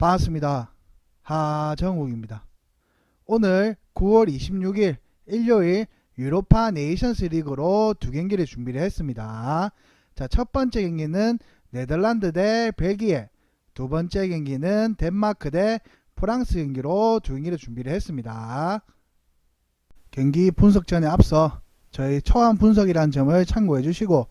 반갑습니다. 하정욱입니다. 오늘 9월 26일 일요일 유로파 네이션스 리그로 두 경기를 준비를 했습니다. 자, 첫 번째 경기는 네덜란드 대 벨기에, 두 번째 경기는 덴마크 대 프랑스 경기로 두 경기를 준비를 했습니다. 경기 분석 전에 앞서 저희 초안 분석이라는 점을 참고해 주시고,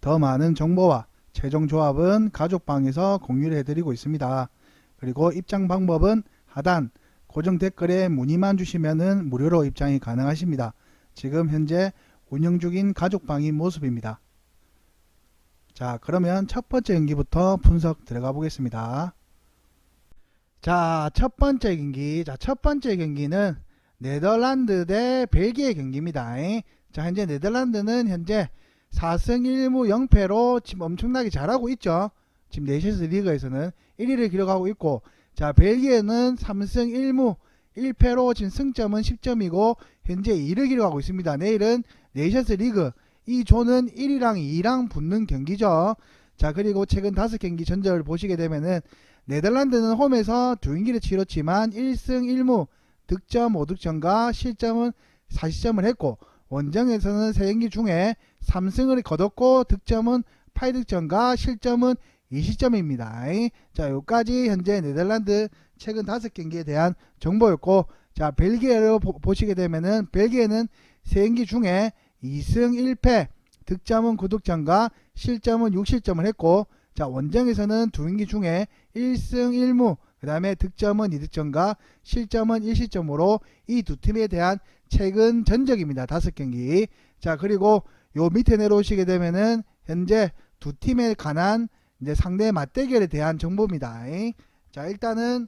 더 많은 정보와 최종 조합은 가족방에서 공유를 해드리고 있습니다. 그리고 입장 방법은 하단 고정 댓글에 문의만 주시면 무료로 입장이 가능하십니다. 지금 현재 운영 중인 가족방인 모습입니다. 자, 그러면 첫 번째 경기부터 분석 들어가 보겠습니다. 자, 첫 번째 경기는 네덜란드 대 벨기에 경기입니다. 자, 현재 네덜란드는 현재 4승 1무 0패로 지금 엄청나게 잘하고 있죠. 지금 네이션스 리그에서는 1위를 기록하고 있고, 자, 벨기에는 3승 1무 1패로 지금 승점은 10점이고 현재 2위를 기록하고 있습니다. 내일은 네이션스 리그 이 조는 1위랑 2위랑 붙는 경기죠. 자, 그리고 최근 5경기 전적을 보시게 되면은 네덜란드는 홈에서 두 경기를 치렀지만 1승 1무 득점 5득점과 실점은 40점을 했고, 원정에서는 3경기 중에 3승을 거뒀고 득점은 8득점과 실점은 20점입니다. 자, 여기까지 현재 네덜란드 최근 5경기에 대한 정보였고, 자, 벨기에를 보시게 되면은 벨기에는 3경기 중에 2승 1패, 득점은 9득점과 실점은 6실점을 했고, 자, 원정에서는 2경기 중에 1승 1무, 그 다음에 득점은 2득점과 실점은 1실점으로 이 두 팀에 대한 최근 전적입니다. 5경기. 자, 그리고 요 밑에 내려오시게 되면은 현재 두 팀에 관한 이제 상대 맞대결에 대한 정보입니다. 자, 일단은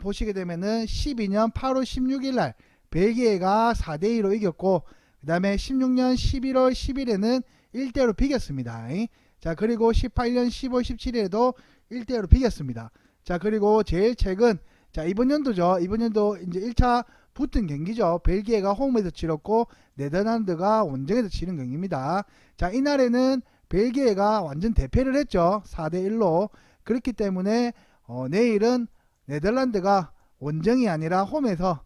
보시게 되면은 12년 8월 16일 날 벨기에가 4대2로 이겼고, 그 다음에 16년 11월 10일에는 1대1로 비겼습니다. 자, 그리고 18년 10월 17일에도 1대1로 비겼습니다. 자, 그리고 제일 최근, 자, 이번 연도죠. 이번 연도 이제 1차 붙은 경기죠. 벨기에가 홈에서 치렀고 네덜란드가 원정에서 치른 경기입니다. 자, 이날에는 벨기에가 완전 대패를 했죠. 4대1로. 그렇기 때문에 내일은 네덜란드가 원정이 아니라 홈에서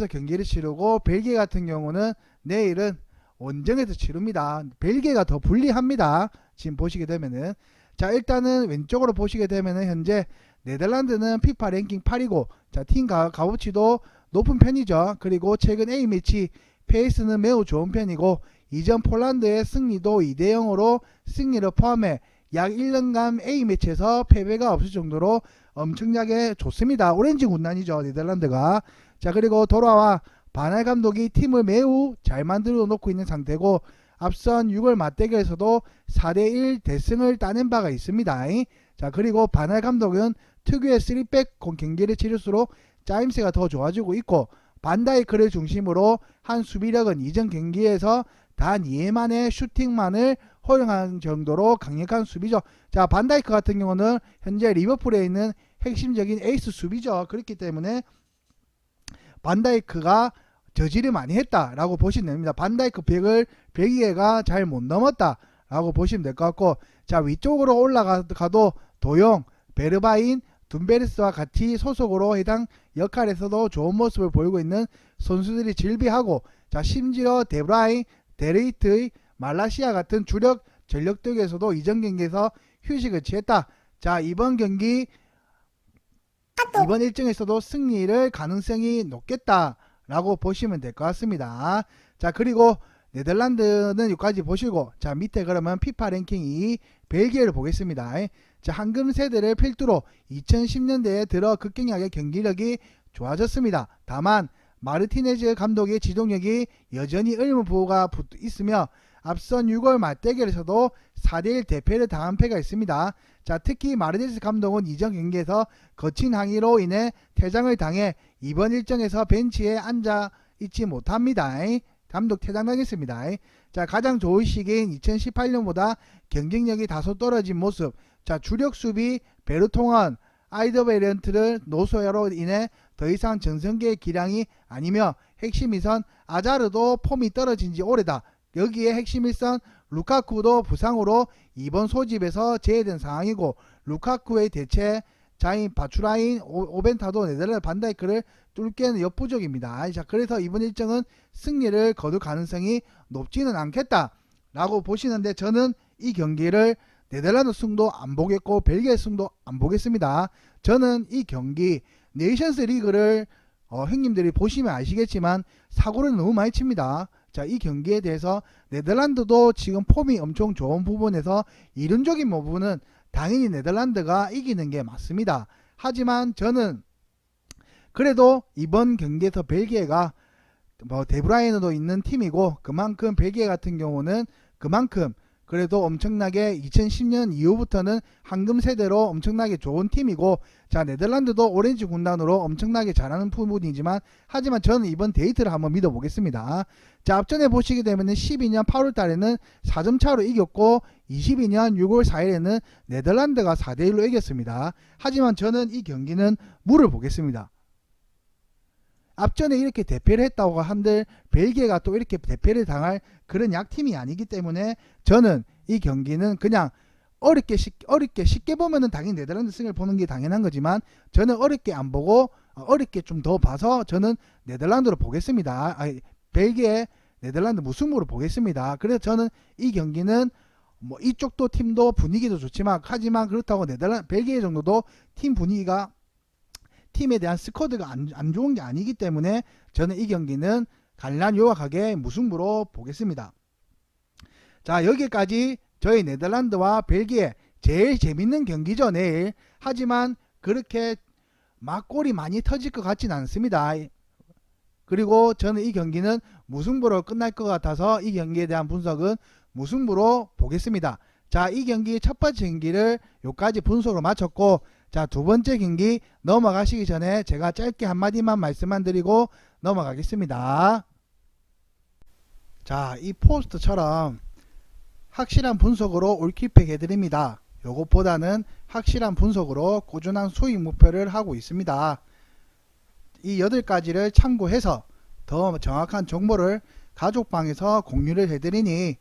경기를 치르고, 벨기에 같은 경우는 내일은 원정에서 치릅니다. 벨기에가 더 불리합니다. 지금 보시게 되면은. 자, 일단은 왼쪽으로 보시게 되면은 현재 네덜란드는 피파 랭킹 8이고, 자, 팀 값어치도 높은 편이죠. 그리고 최근 A매치 페이스는 매우 좋은 편이고, 이전 폴란드의 승리도 2대0으로 승리를 포함해 약 1년간 A매치에서 패배가 없을 정도로 엄청나게 좋습니다. 오렌지 군단이죠, 네덜란드가. 자, 그리고 돌아와 바날 감독이 팀을 매우 잘 만들어 놓고 있는 상태고, 앞선 6월 맞대결에서도 4대1 대승을 따낸 바가 있습니다. 자, 그리고 바날 감독은 특유의 3백 경기를 치를수록 짜임새가 더 좋아지고 있고, 반다이크를 중심으로 한 수비력은 이전 경기에서 단 2회만의 슈팅만을 허용한 정도로 강력한 수비죠. 자, 반다이크 같은 경우는 현재 리버풀에 있는 핵심적인 에이스 수비죠. 그렇기 때문에 반다이크가 저지를 많이 했다라고 보시면 됩니다. 반다이크 100을 벨기에가 잘 못 넘었다라고 보시면 될 것 같고, 자, 위쪽으로 올라가도 도용, 베르바인, 둠베리스와 같이 소속으로 해당 역할에서도 좋은 모습을 보이고 있는 선수들이 질비하고, 자, 심지어 데브라인, 데레이트, 말라시아 같은 주력 전력들에서도 이전 경기에서 휴식을 취했다. 자, 이번 일정에서도 승리를 가능성이 높겠다라고 보시면 될 것 같습니다. 자, 그리고 네덜란드는 여기까지 보시고, 자, 밑에 그러면 피파 랭킹 2 벨기에를 보겠습니다. 자, 황금 세대를 필두로 2010년대에 들어 극격하게 경기력이 좋아졌습니다. 다만 마르티네즈 감독의 지도력이 여전히 의문부호가 있으며, 앞선 6월 맞대결에서도 4대1 대패를 당한 패가 있습니다. 자, 특히 마르티네즈 감독은 이전 경기에서 거친 항의로 인해 퇴장을 당해 이번 일정에서 벤치에 앉아 있지 못합니다. 감독 퇴장당했습니다. 자, 가장 좋은 시기인 2018년보다 경쟁력이 다소 떨어진 모습. 자, 주력 수비 베르통한, 아이더베렌트를 노소야로 인해 더 이상 전성기의 기량이 아니며, 핵심 이선 아자르도 폼이 떨어진 지 오래다. 여기에 핵심 일선 루카쿠도 부상으로 이번 소집에서 제외된 상황이고, 루카쿠의 대체 자인 바추라인 오벤타도 네덜란드 반다이크를 뚫기에는 역부족입니다. 자, 그래서 이번 일정은 승리를 거둘 가능성이 높지는 않겠다 라고 보시는데, 저는 이 경기를 네덜란드 승도 안 보겠고 벨기에 승도 안 보겠습니다. 저는 이 경기 네이션스 리그를 형님들이 보시면 아시겠지만 사고를 너무 많이 칩니다. 자, 이 경기에 대해서 네덜란드도 지금 폼이 엄청 좋은 부분에서 이론적인 부분은 당연히 네덜란드가 이기는 게 맞습니다. 하지만 저는 그래도 이번 경기에서 벨기에가 데브라이너도 있는 팀이고, 그만큼 벨기에 같은 경우는 그만큼 그래도 엄청나게 2010년 이후부터는 황금 세대로 엄청나게 좋은 팀이고, 자, 네덜란드도 오렌지 군단으로 엄청나게 잘하는 부분이지만, 하지만 저는 이번 데이트를 한번 믿어보겠습니다. 자, 앞전에 보시게 되면 12년 8월 달에는 4점 차로 이겼고 22년 6월 4일에는 네덜란드가 4대1로 이겼습니다. 하지만 저는 이 경기는 물을 보겠습니다. 앞전에 이렇게 대패를 했다고 한들 벨기에가 또 이렇게 대패를 당할 그런 약팀이 아니기 때문에 저는 이 경기는 그냥 어렵게 쉽게 보면은 당연히 네덜란드 승을 보는 게 당연한 거지만, 저는 어렵게 안 보고 어렵게 좀 더 봐서 저는 네덜란드로 보겠습니다. 벨기에 네덜란드 무승부로 보겠습니다. 그래서 저는 이 경기는 뭐 이쪽도 팀도 분위기도 좋지만, 하지만 그렇다고 벨기에 정도도 팀 분위기가 팀에 대한 스쿼드가 안 좋은 게 아니기 때문에 저는 이 경기는 간란 요약하게 무승부로 보겠습니다. 자, 여기까지 저희 네덜란드와 벨기에 제일 재밌는 경기죠, 내일. 하지만 그렇게 막 골이 많이 터질 것 같지는 않습니다. 그리고 저는 이 경기는 무승부로 끝날 것 같아서 이 경기에 대한 분석은 무승부로 보겠습니다. 자, 이 경기 첫 번째 경기를 여기까지 분석으로 마쳤고, 자, 두 번째 경기 넘어가시기 전에 제가 짧게 한마디만 말씀만 드리고 넘어가겠습니다. 자, 이 포스트처럼 확실한 분석으로 올킬팩 해드립니다. 요것보다는 확실한 분석으로 꾸준한 수익 목표를 하고 있습니다. 이 8가지를 참고해서 더 정확한 정보를 가족방에서 공유를 해드리니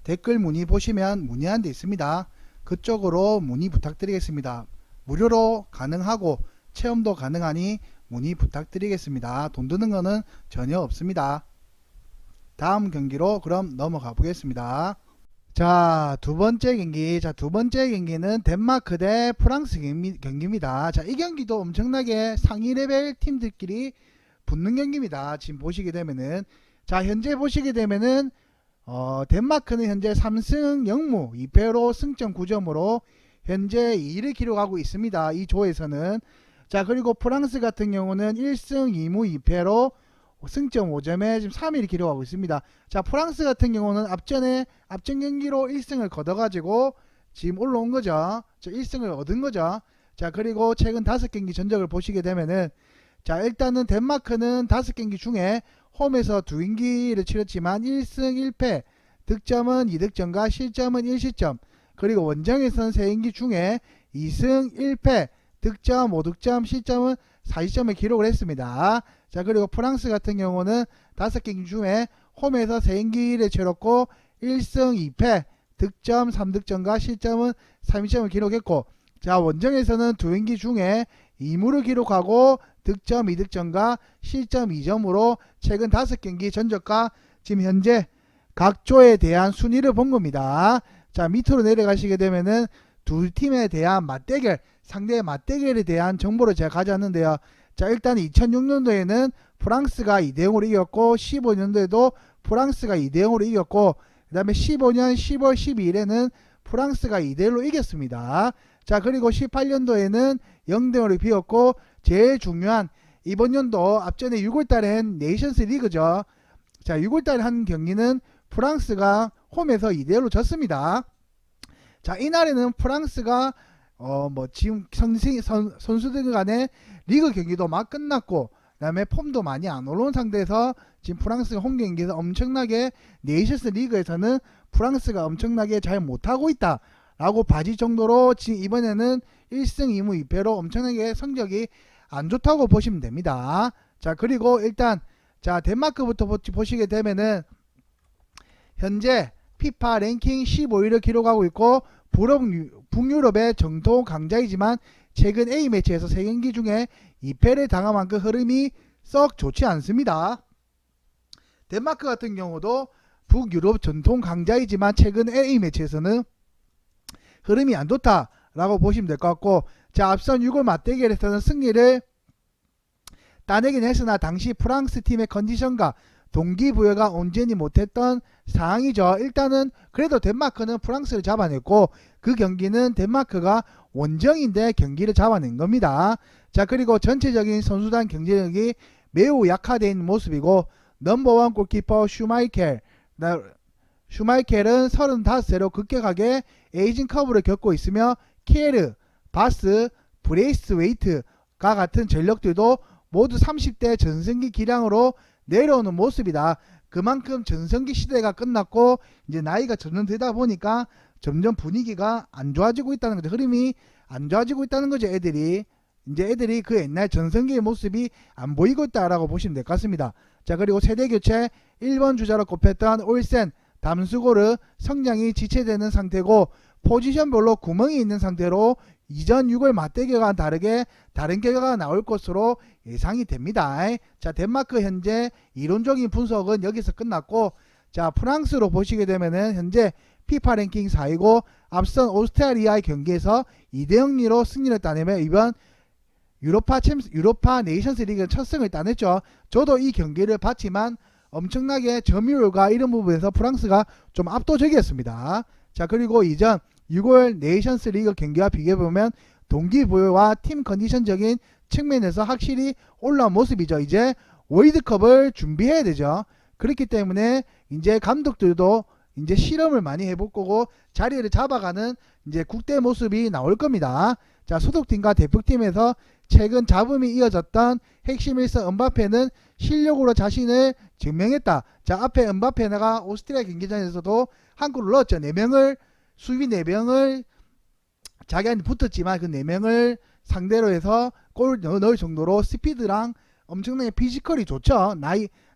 댓글 문의 보시면 문의한 데 있습니다. 그쪽으로 문의 부탁드리겠습니다. 무료로 가능하고 체험도 가능하니 문의 부탁드리겠습니다. 돈 드는 거는 전혀 없습니다. 다음 경기로 그럼 넘어가 보겠습니다. 자, 두 번째 경기는 덴마크 대 프랑스 경기입니다. 자, 이 경기도 엄청나게 상위 레벨 팀들끼리 붙는 경기입니다. 지금 보시게 되면은, 자, 현재 보시게 되면은 덴마크는 현재 3승 0무 2패로 승점 9점으로 현재 2위를 기록하고 있습니다. 이 조에서는. 자, 그리고 프랑스 같은 경우는 1승 2무 2패로 승점 5점에 지금 3위를 기록하고 있습니다. 자, 프랑스 같은 경우는 앞전 경기로 1승을 거둬가지고 지금 올라온 거죠. 자, 1승을 얻은 거죠. 자, 그리고 최근 5경기 전적을 보시게 되면은, 자, 일단은 덴마크는 5경기 중에 홈에서 2경기를 치렀지만 1승 1패, 득점은 2득점과 실점은 1실점, 그리고 원정에서는 3경기 중에 2승 1패, 득점 5득점, 실점은 4실점을 기록을 했습니다. 자, 그리고 프랑스 같은 경우는 5경기 중에 홈에서 3경기를 치렀고 1승 2패, 득점 3득점과 실점은 3실점을 기록했고, 자, 원정에서는 2경기 중에 2무를 기록하고 득점 2득점과 실점 2점으로 최근 5경기 전적과 지금 현재 각 조에 대한 순위를 본 겁니다. 자, 밑으로 내려가시게 되면은 두 팀에 대한 맞대결, 상대의 맞대결에 대한 정보를 제가 가져왔는데요. 자, 일단 2006년도에는 프랑스가 2대0으로 이겼고 15년도에도 프랑스가 2대0으로 이겼고, 그 다음에 15년 10월 12일에는 프랑스가 2대1로 이겼습니다. 자, 그리고 18년도에는 0대0으로 비겼고, 제일 중요한 이번 연도 앞전에 6월달에 한 네이션스 리그죠. 자, 6월달에 한 경기는 프랑스가 홈에서 2대1로 졌습니다. 자, 이날에는 프랑스가 지금 선수들 간의 리그 경기도 막 끝났고, 그 다음에 폼도 많이 안 올라온 상태에서 지금 프랑스가 홈 경기에서 엄청나게 네이션스 리그에서는 프랑스가 엄청나게 잘 못하고 있다 라고 봐질 정도로 지금 이번에는 1승 2무 2패로 엄청나게 성적이 안 좋다고 보시면 됩니다. 자, 그리고 일단 자, 덴마크부터 보시게 되면은 현재 피파 랭킹 15위를 기록하고 있고, 북유럽의 정통 강자이지만 최근 A매치에서 3경기 중에 2패를 당한 만큼 흐름이 썩 좋지 않습니다. 덴마크 같은 경우도 북유럽 전통 강자이지만 최근 A매치에서는 흐름이 안 좋다라고 보시면 될 것 같고, 자, 앞선 6월 맞대결에서는 승리를 따내긴 했으나 당시 프랑스 팀의 컨디션과 동기부여가 온전히 못했던 상황이죠. 일단은 그래도 덴마크는 프랑스를 잡아냈고 그 경기는 덴마크가 원정인데 경기를 잡아낸 겁니다. 자, 그리고 전체적인 선수단 경쟁력이 매우 약화되어 있는 모습이고, 넘버원 골키퍼 슈마이켈은 35세로 급격하게 에이징 커브를 겪고 있으며 키에르, 바스, 브레이스웨이트가 같은 전력들도 모두 30대 전성기 기량으로 내려오는 모습이다. 그만큼 전성기 시대가 끝났고 이제 나이가 점점 들다 보니까 점점 분위기가 안 좋아지고 있다는 거죠. 흐름이 안 좋아지고 있다는 거죠. 애들이 그 옛날 전성기의 모습이 안 보이고 있다라고 보시면 될 것 같습니다. 자, 그리고 세대 교체 1번 주자로 꼽혔던 올센, 담수고르 성장이 지체되는 상태고 포지션별로 구멍이 있는 상태로 이전 6월 맞대결과는 다르게 다른 결과가 나올 것으로 예상이 됩니다. 자, 덴마크 현재 이론적인 분석은 여기서 끝났고, 자, 프랑스로 보시게 되면은 현재 피파 랭킹 4위고 앞선 오스트리아의 경기에서 2대0리로 승리를 따내며 이번 유로파 네이션스 리그 첫 승을 따냈죠. 저도 이 경기를 봤지만 엄청나게 점유율과 이런 부분에서 프랑스가 좀 압도적이었습니다. 자, 그리고 이전 6월 네이션스 리그 경기와 비교해보면 동기부여와 팀 컨디션적인 측면에서 확실히 올라온 모습이죠. 이제 월드컵을 준비해야 되죠. 그렇기 때문에 이제 감독들도 이제 실험을 많이 해볼 거고 자리를 잡아가는 이제 국대 모습이 나올 겁니다. 자, 소속팀과 대표팀에서 최근 잡음이 이어졌던 핵심 일선 은바페는 실력으로 자신을 증명했다. 자, 앞에 은바페가 오스트리아 경기장에서도 한 골을 넣었죠. 4명을 수비 4명을 자기한테 붙었지만 그 4명을 상대로 해서 골을 넣을 정도로 스피드랑 엄청나게 피지컬이 좋죠.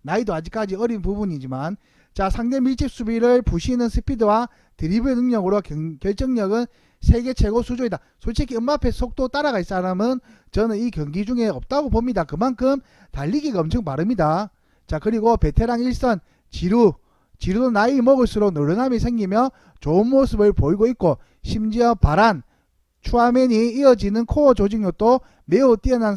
나이도 아직까지 어린 부분이지만, 자, 상대 밀집 수비를 부시는 스피드와 드리블 능력으로 결정력은 세계 최고 수준이다. 솔직히 은바페 속도 따라갈 사람은 저는 이 경기 중에 없다고 봅니다. 그만큼 달리기가 엄청 빠릅니다. 자, 그리고 베테랑 1선 지루도 나이 먹을수록 늘어남이 생기며 좋은 모습을 보이고 있고, 심지어 바란, 추아멘이 이어지는 코어 조직력도 매우 뛰어난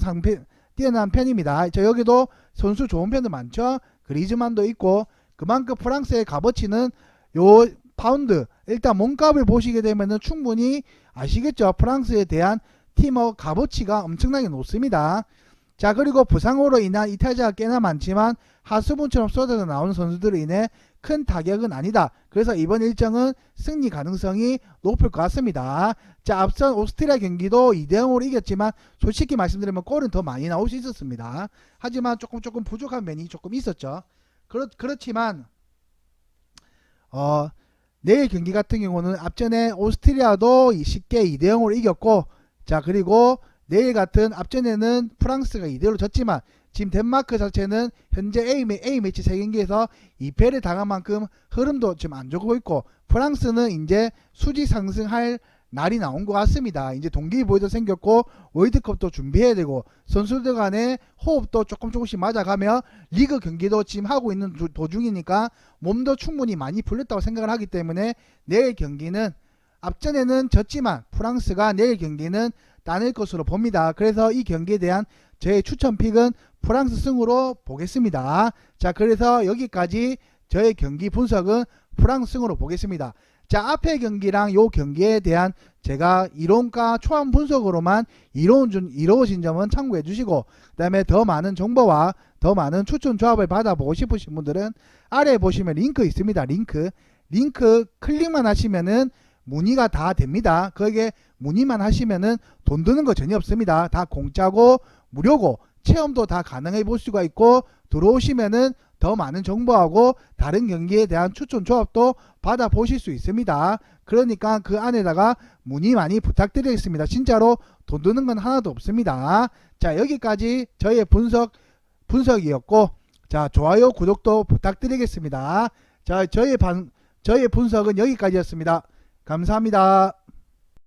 편입니다. 자, 여기도 선수 좋은 편도 많죠. 그리즈만도 있고, 그만큼 프랑스의 값어치는 요 파운드, 일단 몸값을 보시게 되면은 충분히 아시겠죠. 프랑스에 대한 팀워 값어치가 엄청나게 높습니다. 자, 그리고 부상으로 인한 이탈자가 꽤나 많지만 하수분처럼 쏟아져 나오는 선수들로 인해 큰 타격은 아니다. 그래서 이번 일정은 승리 가능성이 높을 것 같습니다. 자, 앞선 오스트리아 경기도 2대0으로 이겼지만 솔직히 말씀드리면 골은 더 많이 나올 수 있었습니다. 하지만 조금 부족한 면이 조금 있었죠. 그렇지만 내일 경기 같은 경우는 앞전에 오스트리아도 쉽게 2대0으로 이겼고, 자, 그리고 내일 같은 앞전에는 프랑스가 2대1로 졌지만 지금 덴마크 자체는 현재 A매치 3경기에서 2패를 당한 만큼 흐름도 좀 안 좋고 있고, 프랑스는 이제 수지 상승할 날이 나온 것 같습니다. 이제 동기부여도 생겼고 월드컵도 준비해야 되고 선수들 간의 호흡도 조금씩 맞아가며 리그 경기도 지금 하고 있는 도중이니까 몸도 충분히 많이 풀렸다고 생각을 하기 때문에 내일 경기는 앞전에는 졌지만 프랑스가 내일 경기는 따낼 것으로 봅니다. 그래서 이 경기에 대한 저의 추천픽은 프랑스 승으로 보겠습니다. 자, 그래서 여기까지 저의 경기 분석은 프랑스 승으로 보겠습니다. 자, 앞에 경기랑 요 경기에 대한 제가 이론과 초안 분석으로만 이루어진 점은 참고해 주시고, 그 다음에 더 많은 정보와 더 많은 추천 조합을 받아보고 싶으신 분들은 아래에 보시면 링크 있습니다. 링크 클릭만 하시면은 문의가 다 됩니다. 거기에 문의만 하시면은 돈 드는 거 전혀 없습니다. 다 공짜고 무료고 체험도 다 가능해 볼 수가 있고, 들어오시면은 더 많은 정보하고 다른 경기에 대한 추천 조합도 받아보실 수 있습니다. 그러니까 그 안에다가 문의 많이 부탁드리겠습니다. 진짜로 돈 드는 건 하나도 없습니다. 자, 여기까지 저의 분석이었고, 자, 좋아요 구독도 부탁드리겠습니다. 자, 저의 분석은 여기까지였습니다. 감사합니다.